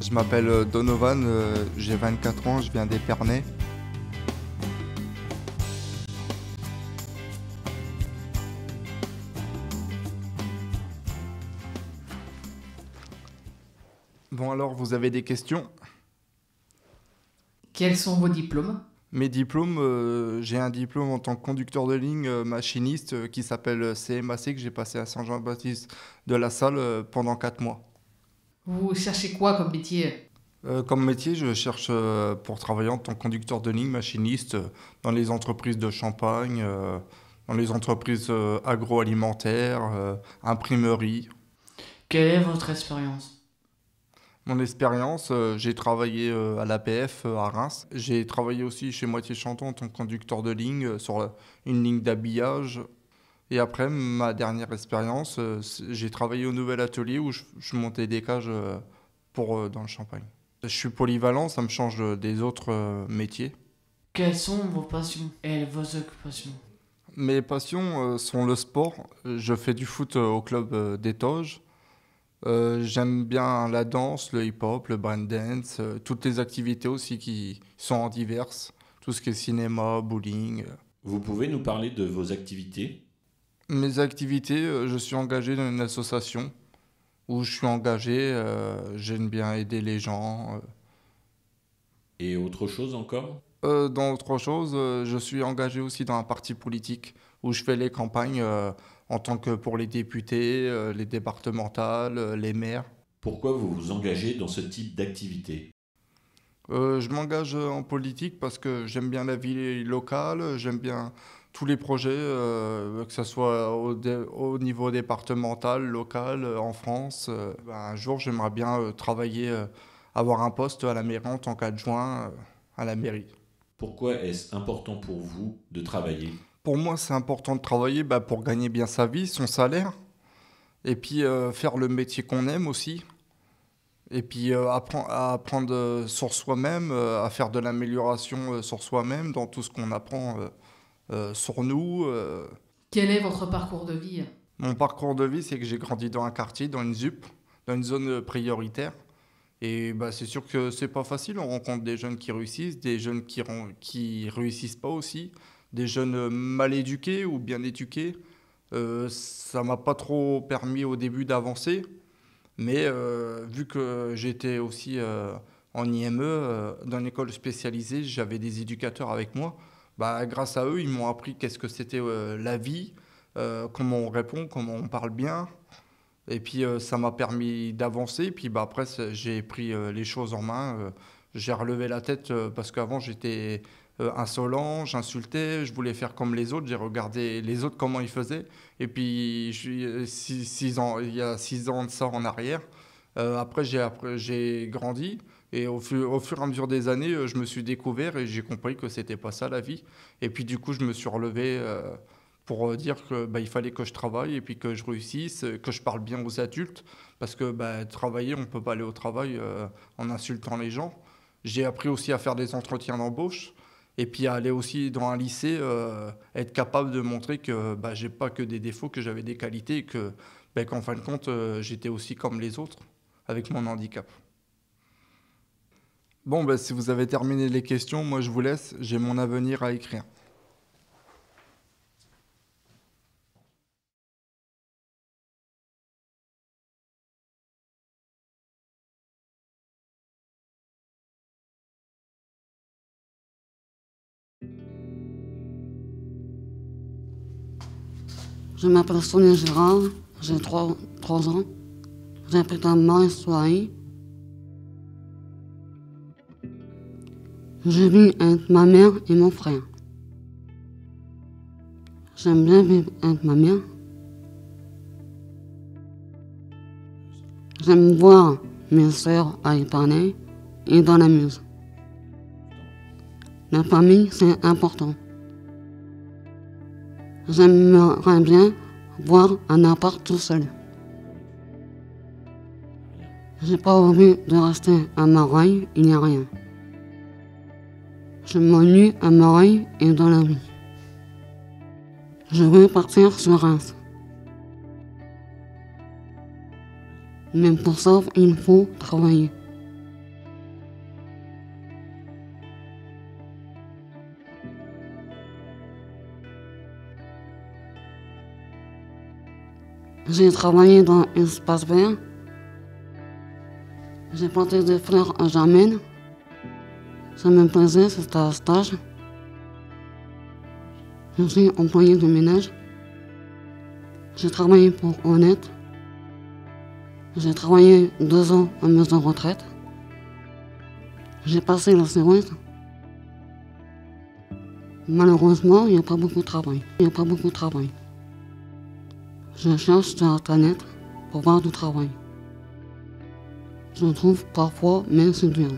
Je m'appelle Donovan, j'ai 24 ans, je viens d'Épernay. Bon alors, vous avez des questions? Quels sont vos diplômes? Mes diplômes, j'ai un diplôme en tant que conducteur de ligne machiniste qui s'appelle CMAC que j'ai passé à Saint-Jean-Baptiste de la Salle pendant 4 mois. Vous cherchez quoi comme métier? Comme métier, je cherche pour travailler en tant que conducteur de ligne machiniste dans les entreprises de Champagne, dans les entreprises agroalimentaires, imprimeries. Quelle est votre expérience? Mon expérience, j'ai travaillé à l'APF à Reims. J'ai travaillé aussi chez Moitié Chanton en tant que conducteur de ligne sur une ligne d'habillage. Et après, ma dernière expérience, j'ai travaillé au nouvel atelier où je montais des cages dans le Champagne. Je suis polyvalent, ça me change des autres métiers. Quelles sont vos passions et vos occupations? Mes passions sont le sport. Je fais du foot au club des Toges. J'aime bien la danse, le hip-hop, le breakdance, toutes les activités aussi qui sont diverses, tout ce qui est cinéma, bowling. Vous pouvez nous parler de vos activités? Mes activités, je suis engagé dans une association où je suis engagé, j'aime bien aider les gens. Et autre chose encore? Dans autre chose, je suis engagé aussi dans un parti politique où je fais les campagnes en tant que pour les députés, les départementales, les maires. Pourquoi vous vous engagez dans ce type d'activité? Je m'engage en politique parce que j'aime bien la vie locale, j'aime bien tous les projets, que ce soit au niveau départemental, local, en France. Un jour, j'aimerais bien travailler, avoir un poste à la mairie en tant qu'adjoint à la mairie. Pourquoi est-ce important pour vous de travailler? Pour moi, c'est important de travailler pour gagner bien sa vie, son salaire, et puis faire le métier qu'on aime aussi. Et puis à apprendre sur soi-même, à faire de l'amélioration sur soi-même dans tout ce qu'on apprend sur nous. Quel est votre parcours de vie? Mon parcours de vie, c'est que j'ai grandi dans un quartier, dans une ZUP, dans une zone prioritaire. Et c'est sûr que c'est pas facile. On rencontre des jeunes qui réussissent, des jeunes qui réussissent pas aussi, des jeunes mal éduqués ou bien éduqués. Ça m'a pas trop permis au début d'avancer. Mais vu que j'étais aussi en IME, dans une école spécialisée, j'avais des éducateurs avec moi. Grâce à eux, ils m'ont appris qu'est-ce que c'était la vie, comment on répond, comment on parle bien. Et puis ça m'a permis d'avancer. Puis après, j'ai pris les choses en main. J'ai relevé la tête parce qu'avant, j'étais insolent, j'insultais, je voulais faire comme les autres. J'ai regardé les autres comment ils faisaient. Et puis, il y a 6 ans de ça en arrière. Après, j'ai grandi. Et au fur et à mesure des années, je me suis découvert et j'ai compris que c'était pas ça la vie. Et puis du coup, je me suis relevé pour dire que il fallait que je travaille et puis que je réussisse, que je parle bien aux adultes. Parce que travailler, on ne peut pas aller au travail en insultant les gens. J'ai appris aussi à faire des entretiens d'embauche. Et puis à aller aussi dans un lycée, être capable de montrer que j'ai pas que des défauts, que j'avais des qualités et que qu'en fin de compte, j'étais aussi comme les autres avec mon handicap. Bon, si vous avez terminé les questions, moi je vous laisse, j'ai mon avenir à écrire. Je m'appelle Sonia Gérard, j'ai 3 ans. J'habite à Marie-Soirée. Je vis avec ma mère et mon frère. J'aime bien vivre avec ma mère. J'aime voir mes sœurs à Épernay et dans la muse. La famille, c'est important. J'aimerais bien voir un appart tout seul. J'ai pas envie de rester à Marseille, il n'y a rien. Je m'ennuie à Marseille et dans la vie. Je veux partir sur Reims. Mais pour ça, il faut travailler. J'ai travaillé dans un espace vert. J'ai planté des fleurs à Jamène. Ça me plaisait, c'était un stage. Je suis employé de ménage. J'ai travaillé pour Honnête. J'ai travaillé 2 ans en maison de retraite. J'ai passé la COS. Malheureusement, il n'y a pas beaucoup de travail. Je cherche sur Internet pour voir du travail. Je trouve parfois, mais c'est dur.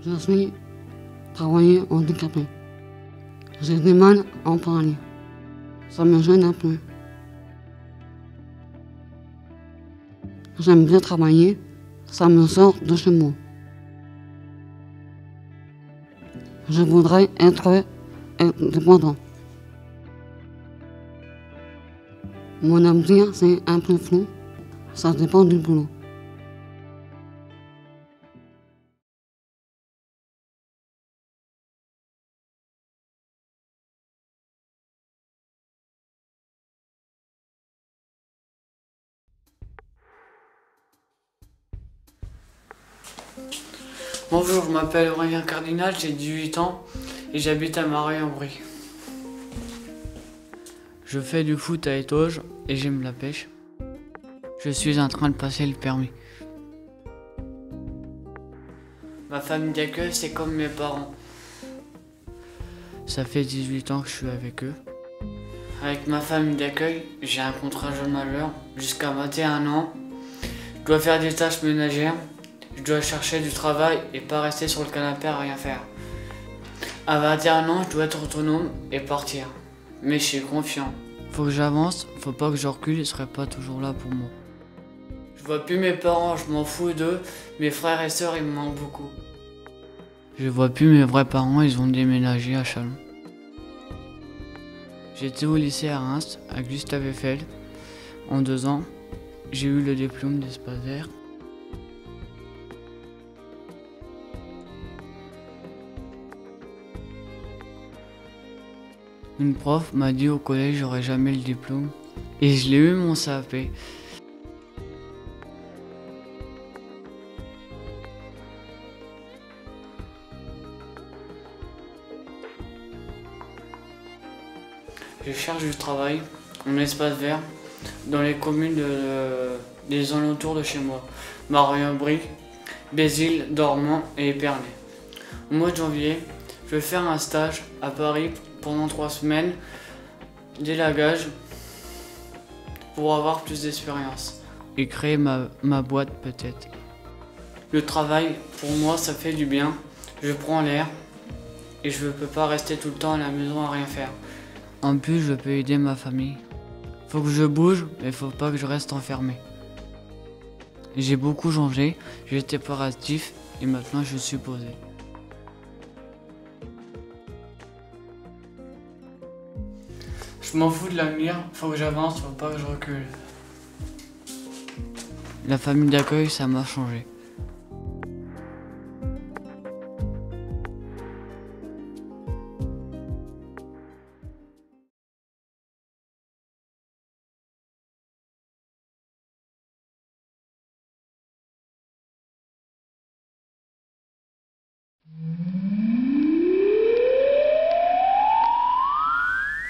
Je suis travailleur handicapé. J'ai du mal à en parler. Ça me gêne un peu. J'aime bien travailler. Ça me sort de chez moi. Je voudrais être indépendant. Mon avenir, c'est un peu flou. Ça dépend du boulot. Bonjour, je m'appelle Aurélien Cardinal, j'ai 18 ans et j'habite à Marie-en-Brie. Je fais du foot à Étauges et j'aime la pêche. Je suis en train de passer le permis. Ma famille d'accueil, c'est comme mes parents. Ça fait 18 ans que je suis avec eux. Avec ma famille d'accueil, j'ai un contrat jeune majeur jusqu'à 21 ans. Je dois faire des tâches ménagères. Je dois chercher du travail et pas rester sur le canapé à rien faire. À 21 ans, je dois être autonome et partir. Mais je suis confiant. Faut que j'avance, faut pas que je recule, ils seraient pas toujours là pour moi. Je vois plus mes parents, je m'en fous d'eux. Mes frères et sœurs, ils me manquent beaucoup. Je vois plus mes vrais parents, ils ont déménagé à Chalon. J'étais au lycée à Reims, à Gustave Eiffel. En 2 ans, j'ai eu le diplôme d'espace vert. Une prof m'a dit au collège j'aurais jamais le diplôme et je l'ai eu mon CAP. Je cherche du travail en espace vert dans les communes des alentours de chez moi. Marie-en-Brie, Bézille, Dormans et Épernay. Au mois de janvier, je vais faire un stage à Paris pendant 3 semaines d'élagage pour avoir plus d'expérience et créer ma boîte peut-être. Le travail, pour moi, ça fait du bien. Je prends l'air et je ne peux pas rester tout le temps à la maison à rien faire. En plus, je peux aider ma famille. Faut que je bouge, mais faut pas que je reste enfermé. J'ai beaucoup changé, j'étais pas actif et maintenant je suis posé. Je m'en fous de l'avenir, faut que j'avance, faut pas que je recule. La famille d'accueil, ça m'a changé.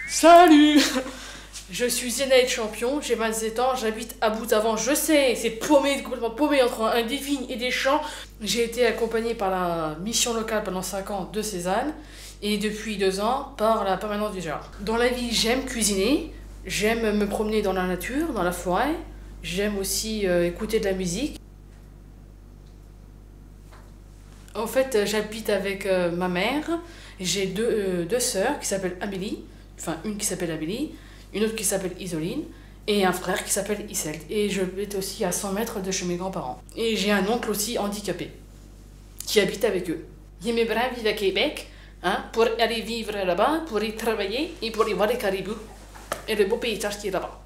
Salut! Je suis Zénaïde Champion, j'ai 27 ans, j'habite à Boutavant. Je sais, c'est paumé, complètement paumé entre un des vignes et des champs. J'ai été accompagnée par la mission locale pendant 5 ans de Cézanne et depuis 2 ans par la permanence du Gard. Dans la vie, j'aime cuisiner, j'aime me promener dans la nature, dans la forêt, j'aime aussi écouter de la musique. En fait, j'habite avec ma mère, j'ai deux sœurs qui s'appellent Amélie. Enfin, une qui s'appelle Amélie, une autre qui s'appelle Isoline, et un frère qui s'appelle Issel. Et je vais aussi à 100 mètres de chez mes grands-parents. Et j'ai un oncle aussi handicapé, qui habite avec eux. Et mes bras vivent à Québec, pour aller vivre là-bas, pour y travailler et pour y voir les caribous. Et le beau paysage qui est là-bas.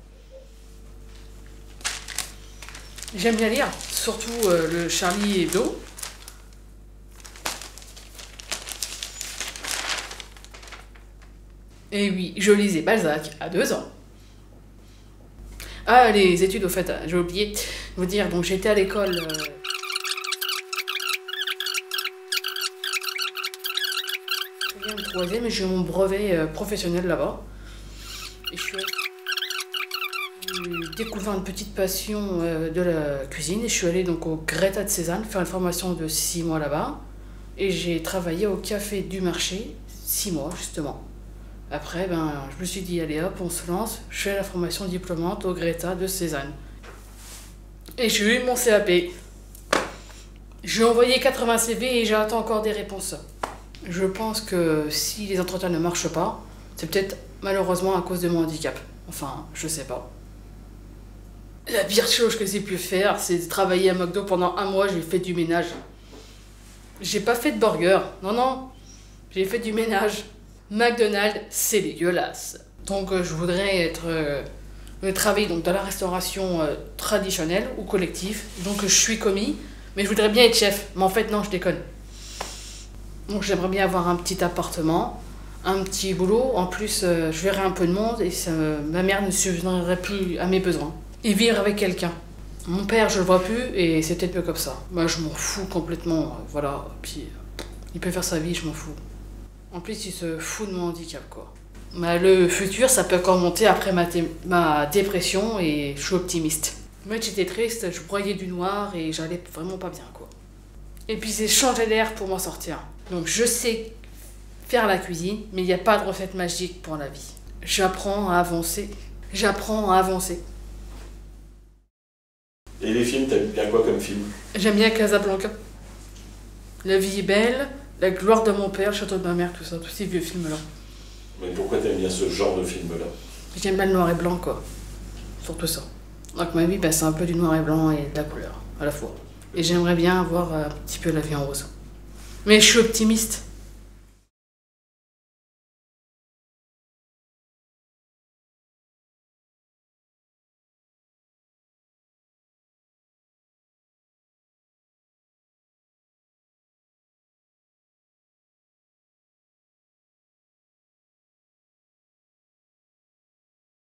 J'aime bien lire, surtout le Charlie Hebdo. Et oui, je lisais Balzac à 2 ans. Ah, les études, au fait, j'ai oublié de vous dire. Donc, j'étais à l'école. Troisième, et j'ai eu mon brevet professionnel là-bas. Et j'ai découvert une petite passion de la cuisine. Et je suis allée donc au Greta de Cézanne faire une formation de 6 mois là-bas. Et j'ai travaillé au café du marché 6 mois justement. Après, je me suis dit, allez hop, on se lance. Je fais la formation diplômante au Greta de Cézanne. Et j'ai eu mon CAP. J'ai envoyé 80 CV et j'attends encore des réponses. Je pense que si les entretiens ne marchent pas, c'est peut-être malheureusement à cause de mon handicap. Enfin, je sais pas. La pire chose que j'ai pu faire, c'est de travailler à McDo pendant 1 mois, j'ai fait du ménage. J'ai pas fait de burger, non, j'ai fait du ménage. McDonald's, c'est dégueulasse. Donc je voudrais travailler donc, dans la restauration traditionnelle ou collective. Donc je suis commis, mais je voudrais bien être chef. Mais en fait, non, je déconne. Donc j'aimerais bien avoir un petit appartement, un petit boulot. En plus, je verrais un peu de monde et ma mère ne subviendrait plus à mes besoins. Et vivre avec quelqu'un. Mon père, je le vois plus et c'est peut-être peu comme ça. Moi, je m'en fous complètement, voilà. Puis, il peut faire sa vie, je m'en fous. En plus, il se fout de mon handicap, quoi. Le futur, ça peut encore monter après ma dépression et je suis optimiste. Moi, j'étais triste, je broyais du noir et j'allais vraiment pas bien, quoi. Et puis, j'ai changé d'air pour m'en sortir. Donc, je sais faire la cuisine, mais il n'y a pas de recette magique pour la vie. J'apprends à avancer. Et les films, t'aimes bien quoi comme film? J'aime bien Casablanca. La vie est belle, La gloire de mon père, Le château de ma mère, tout ça, tous ces vieux films-là. Mais pourquoi t'aimes bien ce genre de film-là? J'aime bien le noir et blanc, quoi. Surtout ça. Donc ma vie, c'est un peu du noir et blanc et de la couleur, à la fois. Et j'aimerais bien avoir un petit peu la vie en rose. Mais je suis optimiste.